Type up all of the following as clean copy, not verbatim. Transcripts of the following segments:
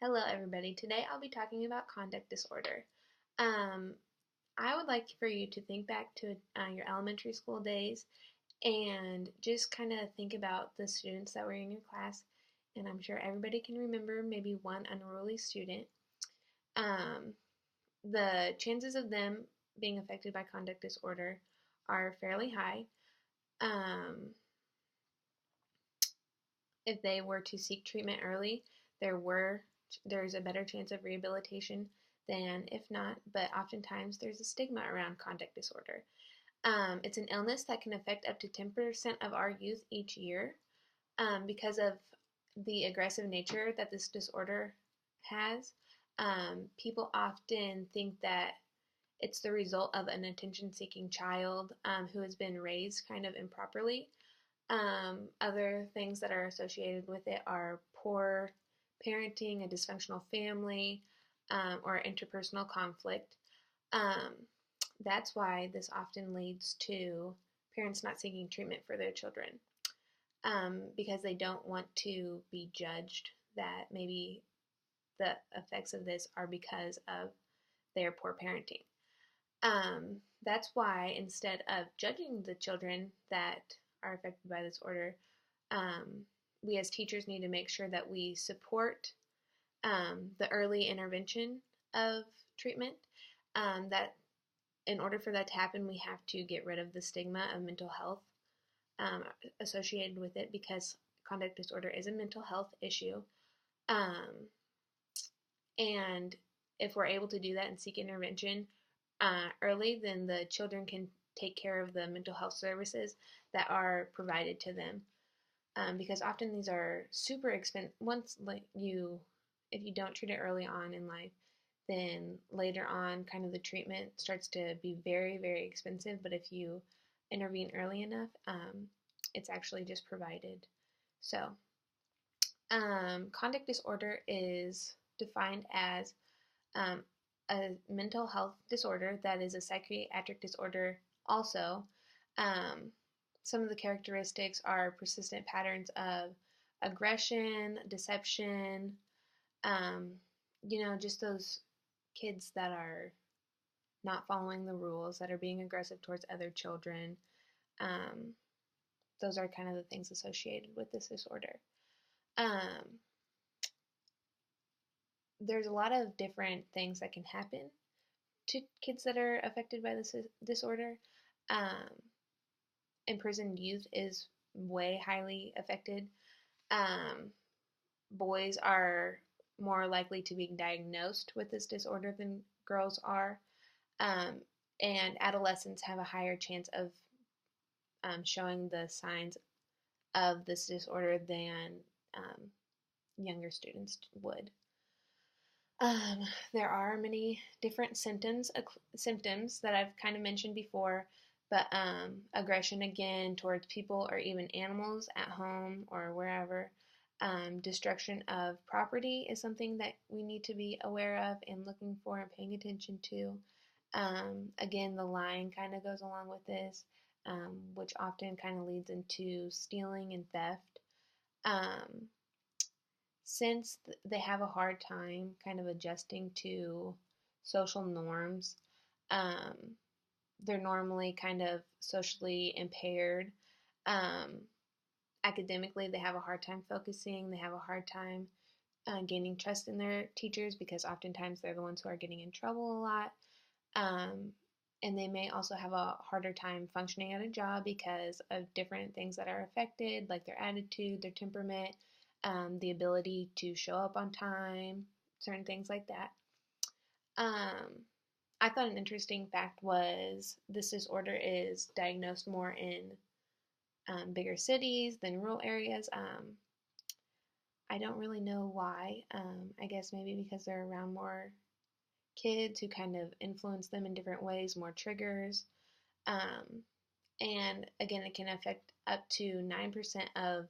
Hello, everybody. Today I'll be talking about conduct disorder. Um, I would like for you to think back to your elementary school days and just kind of think about the students that were in your class. And I'm sure everybody can remember maybe one unruly student. Um, the chances of them being affected by conduct disorder are fairly high. Um, if they were to seek treatment early, there's a better chance of rehabilitation than if not, but oftentimes there's a stigma around conduct disorder. It's an illness that can affect up to 10% of our youth each year because of the aggressive nature that this disorder has. People often think that it's the result of an attention seeking child who has been raised kind of improperly. Other things that are associated with it are poor parenting, a dysfunctional family, or interpersonal conflict. Um, that's why this often leads to parents not seeking treatment for their children because they don't want to be judged that maybe the effects of this are because of their poor parenting. That's why instead of judging the children that are affected by this order, um, we as teachers need to make sure that we support the early intervention of treatment. That in order for that to happen, we have to get rid of the stigma of mental health um, associated with it because conduct disorder is a mental health issue. Um, and if we're able to do that and seek intervention early, then the children can take care of the mental health services that are provided to them. Because often these are super expensive. If you don't treat it early on in life, then later on, kind of the treatment starts to be very, very expensive. But if you intervene early enough, it's actually just provided. So, conduct disorder is defined as um, a mental health disorder that is a psychiatric disorder also. Um, some of the characteristics are persistent patterns of aggression, deception, um, just those kids that are not following the rules, that are being aggressive towards other children. Um, those are kind of the things associated with this disorder. Um, there's a lot of different things that can happen to kids that are affected by this disorder. Um, Imprisoned youth is way highly affected. Um, Boys are more likely to be diagnosed with this disorder than girls are. Um, and adolescents have a higher chance of showing the signs of this disorder than um, younger students would. Um, there are many different symptoms that I've kind of mentioned before, but aggression again towards people or even animals at home or wherever. Destruction of property is something that we need to be aware of and looking for and paying attention to. Again, the lying kind of goes along with this, which often kind of leads into stealing and theft. Um, since they have a hard time kind of adjusting to social norms, um, they're normally kind of socially impaired. Um, Academically, they have a hard time focusing, they have a hard time gaining trust in their teachers because oftentimes they're the ones who are getting in trouble a lot. Um, and they may also have a harder time functioning at a job because of different things that are affected, like their attitude, their temperament, the ability to show up on time, certain things like that. Um, I thought an interesting fact was this disorder is diagnosed more in bigger cities than rural areas. I don't really know why. I guess maybe because they're around more kids who kind of influence them in different ways, more triggers. Um, and again, it can affect up to 9% of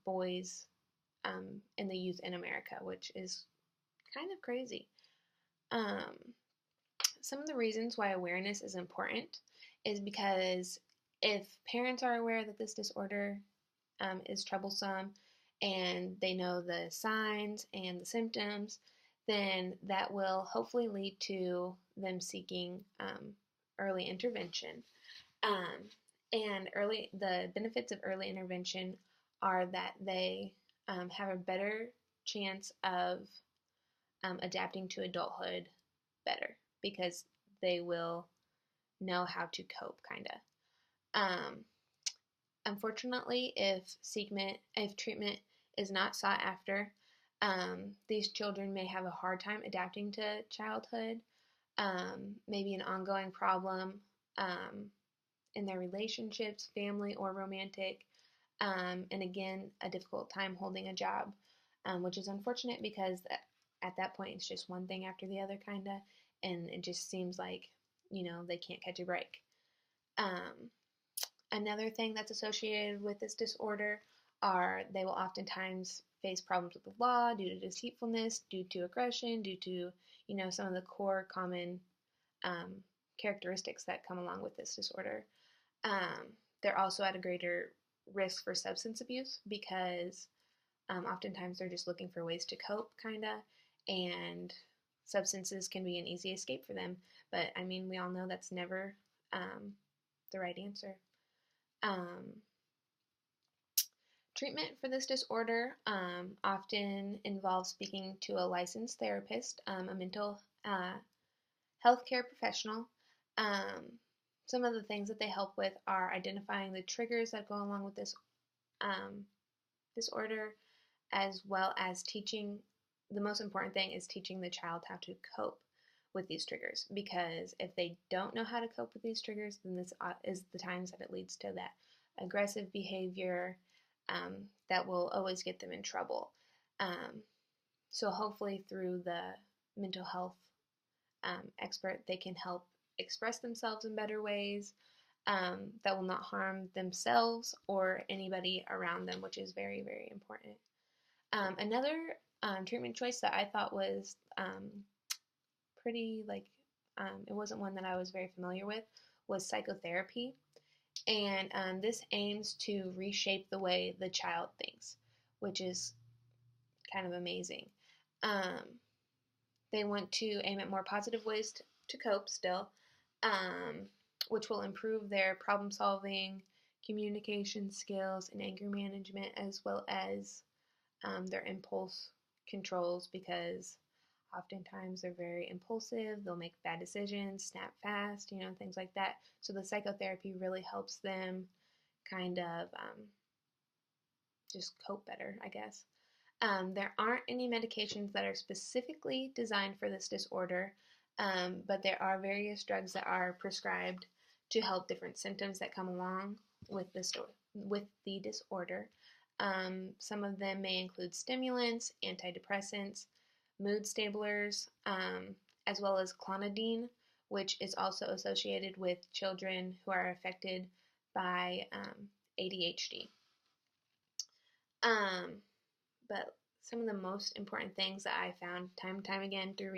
boys in the youth in America, which is kind of crazy. Um, some of the reasons why awareness is important is because if parents are aware that this disorder is troublesome and they know the signs and the symptoms, then that will hopefully lead to them seeking early intervention. Um, and the benefits of early intervention are that they have a better chance of adapting to adulthood better because they will know how to cope, kind of. Unfortunately, if treatment is not sought after, these children may have a hard time adapting to childhood, maybe an ongoing problem in their relationships, family or romantic, and again, a difficult time holding a job, which is unfortunate because at that point it's just one thing after the other, kind of, and it just seems like, they can't catch a break. Another thing that's associated with this disorder are they will oftentimes face problems with the law due to deceitfulness, due to aggression, due to, some of the core common characteristics that come along with this disorder. They're also at a greater risk for substance abuse because oftentimes they're just looking for ways to cope, kind of, and substances can be an easy escape for them. But I mean, we all know that's never the right answer. Treatment for this disorder often involves speaking to a licensed therapist, a mental healthcare professional. Some of the things that they help with are identifying the triggers that go along with this disorder, as well as teaching. The most important thing is teaching the child how to cope with these triggers, because if they don't know how to cope with these triggers, then this is the times that it leads to that aggressive behavior that will always get them in trouble. So hopefully through the mental health expert, they can help express themselves in better ways that will not harm themselves or anybody around them, which is very, very important. Another treatment choice that I thought was pretty, it wasn't one that I was very familiar with, was psychotherapy. And this aims to reshape the way the child thinks, which is kind of amazing. They want to aim at more positive ways to cope still, which will improve their problem solving, communication skills, and anger management, as well as their impulse controls, because oftentimes they're very impulsive, they'll make bad decisions, snap fast, things like that. So the psychotherapy really helps them kind of just cope better, I guess. There aren't any medications that are specifically designed for this disorder, but there are various drugs that are prescribed to help different symptoms that come along with the disorder. Some of them may include stimulants, antidepressants, mood stablers, as well as clonidine, which is also associated with children who are affected by ADHD. But some of the most important things that I found time and time again through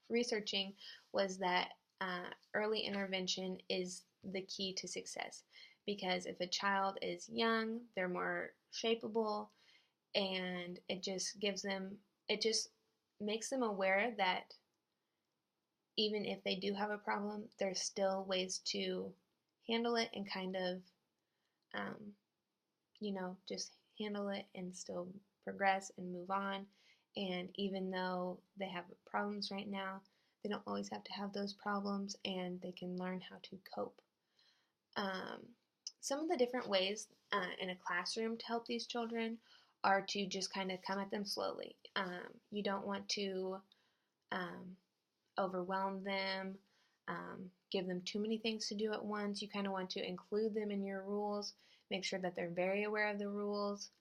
researching was that early intervention is the key to success. Because if a child is young, they're more shapeable, and it just makes them aware that even if they do have a problem, there's still ways to handle it and kind of, just handle it and still progress and move on. And even though they have problems right now, they don't always have to have those problems, and they can learn how to cope. Some of the different ways in a classroom to help these children are to just kind of come at them slowly. You don't want to overwhelm them, give them too many things to do at once. You kind of want to include them in your rules, make sure that they're very aware of the rules,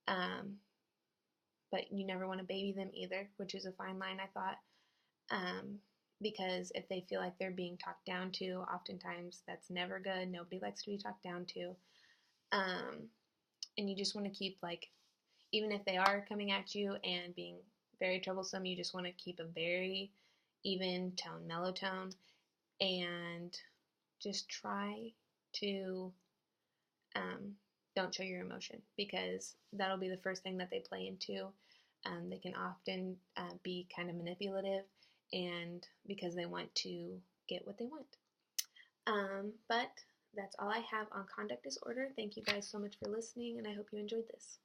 but you never want to baby them either, which is a fine line, I thought, because if they feel like they're being talked down to, oftentimes that's never good. Nobody likes to be talked down to, and you just want to keep, even if they are coming at you and being very troublesome, you just want to keep a very even tone, mellow tone, and just try to don't show your emotion, because that'll be the first thing that they play into. They can often be kind of manipulative, and because they want to get what they want. But that's all I have on conduct disorder. Thank you guys so much for listening, and I hope you enjoyed this.